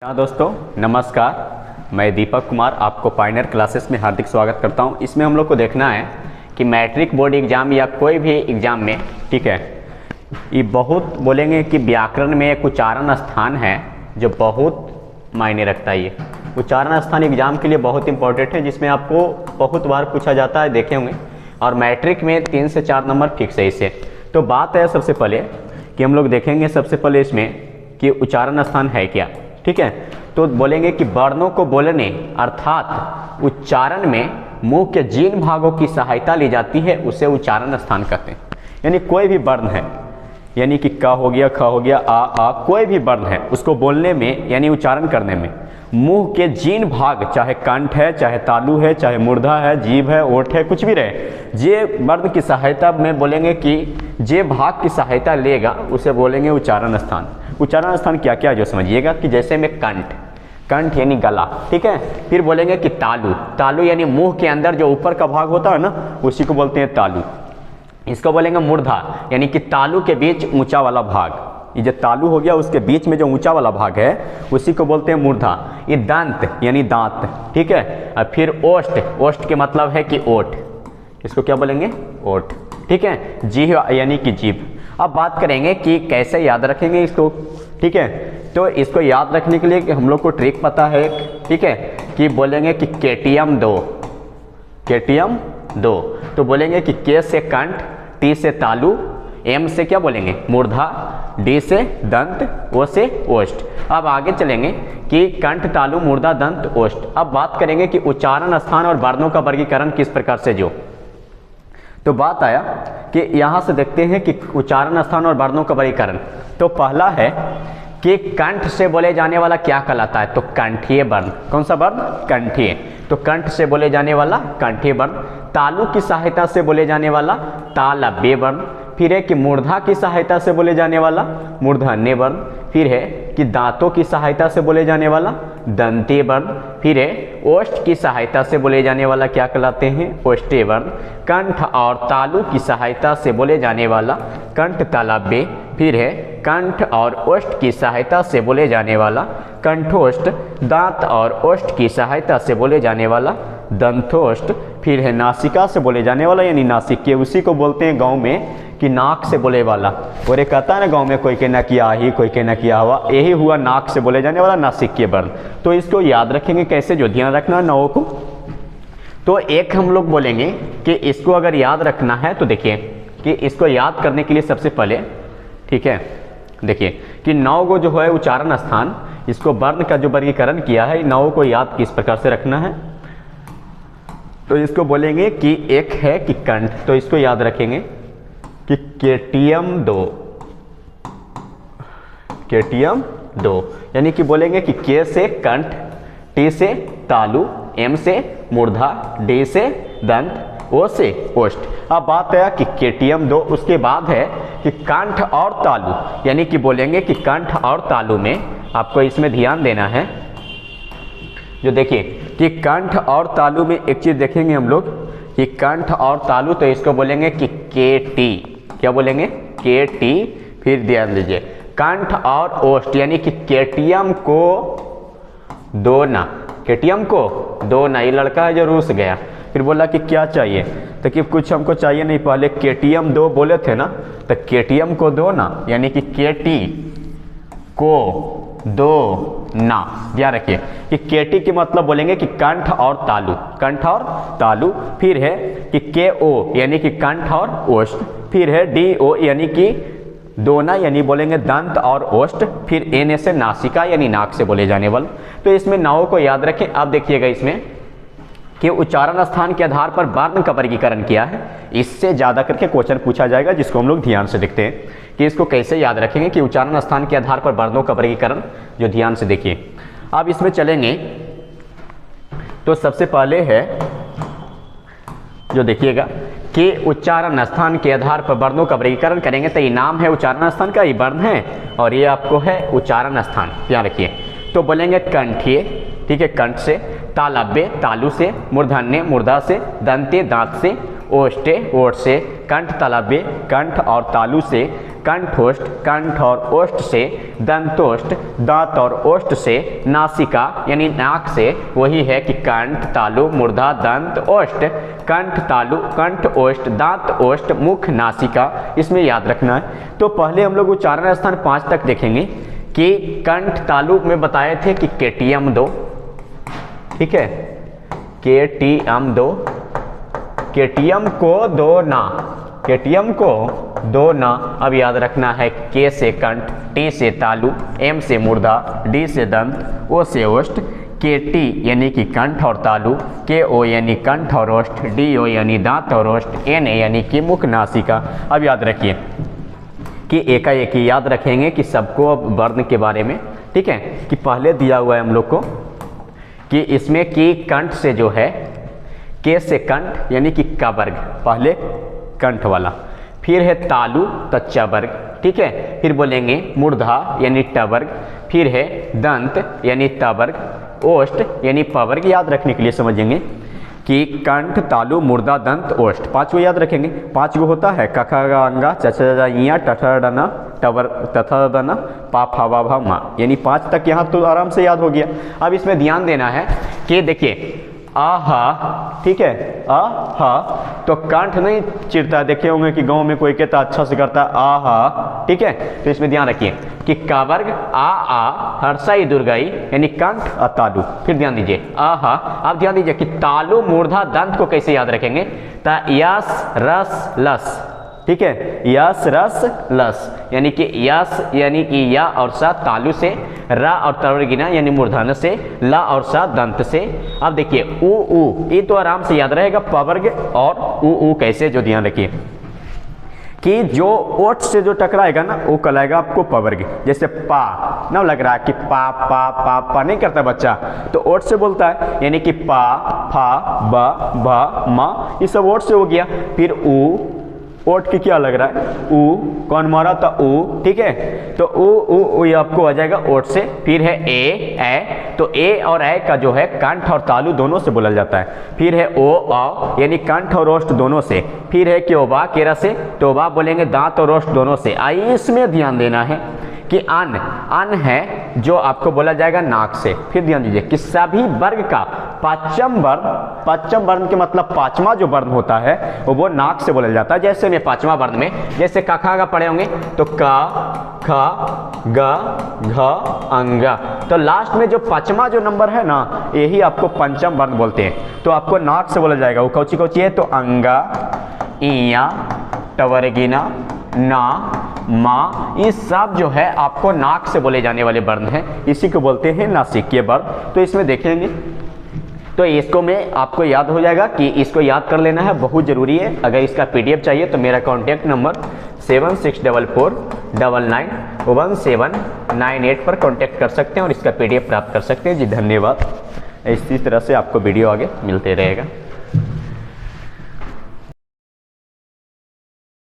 हाँ दोस्तों, नमस्कार। मैं दीपक कुमार आपको पायनियर क्लासेस में हार्दिक स्वागत करता हूँ। इसमें हम लोग को देखना है कि मैट्रिक बोर्ड एग्ज़ाम या कोई भी एग्ज़ाम में, ठीक है, ये बहुत बोलेंगे कि व्याकरण में एक उच्चारण स्थान है जो बहुत मायने रखता है। ये उच्चारण स्थान एग्ज़ाम के लिए बहुत इंपॉर्टेंट है, जिसमें आपको बहुत बार पूछा जाता है, देखे होंगे। और मैट्रिक में 3 से 4 नंबर फिक्स है इससे। तो बात है सबसे पहले कि हम लोग देखेंगे सबसे पहले इसमें कि उच्चारण स्थान है क्या, ठीक है। तो बोलेंगे कि वर्णों को बोलने अर्थात उच्चारण में मुंह के जिन भागों की सहायता ली जाती है उसे उच्चारण स्थान कहते हैं। यानी कोई भी वर्ण है, यानी कि क हो गया, ख हो गया, आ, कोई भी वर्ण है, उसको बोलने में यानी उच्चारण करने में मुंह के जिन भाग, चाहे कंठ है, चाहे तालु है, चाहे मूर्धा है, जीभ है, ओठ है, कुछ भी रहे, जे वर्ण की सहायता में बोलेंगे कि जे भाग की सहायता लेगा उसे बोलेंगे उच्चारण स्थान। उच्चारण स्थान क्या क्या है जो समझिएगा कि जैसे में कंठ, कंठ यानी गला, ठीक है। फिर बोलेंगे कि तालु, तालु यानी मुंह के अंदर जो ऊपर का भाग होता है ना, उसी को बोलते हैं तालु। इसको बोलेंगे मूर्धा, यानी कि तालु के बीच ऊंचा वाला भाग, ये जो तालु हो गया उसके बीच में जो ऊंचा वाला भाग है उसी को बोलते हैं मूर्धा। ये दंत यानी दांत, ठीक है। और फिर ओष्ठ, ओष्ठ के मतलब है कि ओठ, इसको क्या बोलेंगे, ओठ, ठीक है। जीभ यानी कि जीभ। अब बात करेंगे कि कैसे याद रखेंगे इसको, ठीक है। तो इसको याद रखने के लिए हम लोग को ट्रिक पता है, ठीक है, कि बोलेंगे कि केटीएम दो, केटीएम दो। तो बोलेंगे कि के से कंठ, टी से तालु, एम से क्या बोलेंगे, मूर्धा, डी से दंत, ओ से ओष्ठ। अब आगे चलेंगे कि कंठ, तालु, मूर्धा, दंत, ओष्ठ। अब बात करेंगे कि उच्चारण स्थान और वर्णों का वर्गीकरण किस प्रकार से जो। तो बात आया कि यहाँ से देखते हैं कि उच्चारण स्थान और वर्णों का वर्गीकरण। तो पहला है कि कंठ से बोले जाने वाला क्या कहलाता है, तो कंठीय वर्ण। कौन सा वर्ण, कंठीय। तो कंठ से बोले जाने वाला कंठीय वर्ण। तालु की सहायता से बोले जाने वाला तालव्य वर्ण। फिर है कि मूर्धा की सहायता से बोले जाने वाला मूर्धन्य वर्ण। फिर है कि दांतों की सहायता से बोले जाने वाला दंतीय वर्ण। फिर है ओष्ठ की सहायता से बोले जाने वाला क्या कहलाते हैं, ओष्ठीय वर्ण। कंठ और तालु की सहायता से बोले जाने वाला कंठ तालव्य। फिर है कंठ और ओष्ठ की सहायता से बोले जाने वाला कंठोष्ठ। दांत और ओष्ठ की सहायता से बोले जाने वाला दंतोष्ठ। फिर है नासिका से बोले जाने वाला यानी नासिक्य, उसी को बोलते हैं गांव में कि नाक से बोले वाला। और एक कहता है ना गांव में, कोई के न किया ही, कोई के न किया हुआ, यही हुआ नाक से बोले जाने वाला नासिक्य वर्ण। तो इसको याद रखेंगे कैसे, जो ध्यान रखना नवों को। तो एक हम लोग बोलेंगे कि इसको अगर याद रखना है तो देखिए कि इसको याद करने के लिए सबसे पहले, ठीक है, देखिए कि 9 को जो है उच्चारण स्थान, इसको वर्ण का जो वर्गीकरण किया है, 9 को याद किस प्रकार से रखना है। तो इसको बोलेंगे कि एक है कि कंठ, तो इसको याद रखेंगे कि केटीएम दो, केटीएम दो, यानी कि बोलेंगे कि के से कंठ, टी से तालु, एम से मूर्धा, डी से दंत, ओ से ओष्ठ। अब बात है कि केटीएम दो, उसके बाद है कि कंठ और तालु, यानी कि बोलेंगे कि कंठ और तालु में आपको इसमें ध्यान देना है। जो देखिए कि कंठ और तालु में एक चीज देखेंगे हम लोग कि कंठ और तालु, तो इसको बोलेंगे कि केटी, क्या बोलेंगे, केटी। फिर ध्यान दीजिए कंठ और ओष्ठ, यानी कि केटीएम को दो ना, केटीएम को दो ना। ये लड़का है जो रूस गया, फिर बोला कि क्या चाहिए, तो कि कुछ हमको चाहिए नहीं, पहले केटीएम दो बोले थे ना, तो केटीएम को दो ना, यानी कि केटी को दो ना। ध्यान रखिए कि केटी के मतलब बोलेंगे कि कंठ और तालु, कंठ और तालु। फिर है कि के ओ, यानी कि कंठ और ओष्ठ। फिर है डी ओ, यानी कि दोना, यानी बोलेंगे दंत और ओष्ठ। फिर एन से नासिका, यानी नाक से बोले जाने वाला। तो इसमें 9 को याद रखें। अब देखिएगा इसमें कि उच्चारण स्थान के आधार पर वर्ण का वर्गीकरण किया है। इससे ज़्यादा करके क्वेश्चन पूछा जाएगा, जिसको हम लोग ध्यान से देखते हैं कि इसको कैसे याद रखेंगे कि उच्चारण स्थान के आधार पर वर्णों का वर्गीकरण, जो ध्यान से देखिए। अब इसमें चलेंगे तो सबसे पहले है जो देखिएगा कि उच्चारण स्थान के आधार पर वर्णों का वर्गीकरण करेंगे। तो ये नाम है उच्चारण स्थान का, ये वर्ण है, और ये आपको है उच्चारण स्थान। ध्यान रखिए। तो बोलेंगे कंठीय, ठीक है, कंठ से, तालव्य, तालु से, मूर्धन्य, मूर्धा से, दंते, दांत से, ओष्ठे, ओठ से, कंठ तालव्य, कंठ और तालु से, कंठोष्ठ, कंठ और ओष्ठ से, दंतोष्ठ, दांत और ओष्ठ से, नासिका यानी नाक से, वही है कि कंठ, तालु, मूर्धा, दंत, ओष्ठ, कंठ, तालु, कंठ, ओष्ठ, दांत, ओष्ठ, मुख, नासिका, इसमें याद रखना है। तो पहले हम लोग उच्चारण स्थान 5 तक देखेंगे कि कंठ तालु में बताए थे कि केटीएम 2, ठीक है, केटीएम 2, केटीएम को 2 ना, केटीएम को 2 ना। अब याद रखना है के से कंठ, टी से तालु, एम से मूर्धा, डी से दंत, ओ से ओष्ठ, के टी यानी कि कंठ और तालु, के ओ यानी कंठ और ओष्ठ, डी ओ यानी दांत और ओष्ठ, एन ए यानी कि मुख नासिका। अब याद रखिए कि एकाएक ही याद रखेंगे कि सबको अब वर्ण के बारे में, ठीक है, कि पहले दिया हुआ है हम लोग को कि इसमें कि कंठ से जो है, के से कंठ यानी कि का वर्ग, पहले कंठ वाला, फिर है तालु तच्चा वर्ग, ठीक है, फिर बोलेंगे मूर्धा यानी ट वर्ग, फिर है दंत यानी त वर्ग, ओष्ठ यानी प वर्ग। याद रखने के लिए समझेंगे कि कंठ, तालु, मूर्धा, दंत, ओष्ठ, 5 को याद रखेंगे। 5 को होता है कखा गा अंगा चचा इया टठा डना टवर तथा दना पा फा वा भा मा, यानी 5 तक यहाँ तो आराम से याद हो गया। अब इसमें ध्यान देना है कि देखिए आहा, ठीक है, आहा, तो कंठ नहीं चिरता, देखे होंगे कि गांव में कोई कहता अच्छा से करता आहा, ठीक है, तो इसमें ध्यान रखिए कि का वर्ग आ हर्षाई दुर्गाई यानी कंठ और तालु। फिर ध्यान दीजिए आहा। अब ध्यान दीजिए कि तालु, मूर्धा, दंत को कैसे याद रखेंगे, ता यस रस लस, ठीक है, यस रस लस, यानी कि यस यानी कि या और सा तालु से, रा और तवर्गिना यानी मूर्धन्य से, ला और सा दंत से। अब देखिए ऊ, ये तो आराम से याद रहेगा पवर्ग और ऊ कैसे, जो ध्यान रखिए कि जो ओठ से जो टकराएगा ना वो कहलाएगा आपको पवर्ग। जैसे पा ना लग रहा है कि पा पा पा पा नहीं करता बच्चा, तो ओठ से बोलता है, यानी कि पा, फा, ब, भ, म, ये सब ओठ से हो गया। फिर ऊ, ओठ की क्या लग रहा है, ऊ, कौन मारा था ऊ, ठीक है, तो ऊ ये आपको आ जाएगा ओठ से। फिर है ए, तो ए और ए का जो है कंठ और तालु दोनों से बोला जाता है। फिर है ओ आ यानी कंठ और ओष्ठ दोनों से। फिर है क्योबा, केरा से, तो बा बोलेंगे दांत और ओष्ठ दोनों से। आइए इसमें ध्यान देना है कि अन है जो आपको बोला जाएगा नाक से। फिर ध्यान दीजिए कि सभी वर्ग का पांचम वर्ण के मतलब 5वां जो वर्ण होता है वो नाक से बोला जाता है। जैसे में 5वां वर्ण में जैसे कखा का पढ़े होंगे तो का, ख, ग, घ, अंगा, तो लास्ट में जो 5वां जो नंबर है ना यही आपको पंचम वर्ण बोलते हैं, तो आपको नाक से बोला जाएगा। वो कौची कौची है, तो अंगा, इया, टवर्गिना, ना, मा, ये सब जो है आपको नाक से बोले जाने वाले वर्ण हैं, इसी को बोलते हैं नासिकीय वर्ण। तो इसमें देखेंगे तो इसको में आपको याद हो जाएगा कि इसको याद कर लेना है, बहुत ज़रूरी है। अगर इसका PDF चाहिए तो मेरा कॉन्टैक्ट नंबर 7644991798 पर कॉन्टैक्ट कर सकते हैं और इसका PDF प्राप्त कर सकते हैं जी। धन्यवाद। इसी तरह से आपको वीडियो आगे मिलते रहेगा।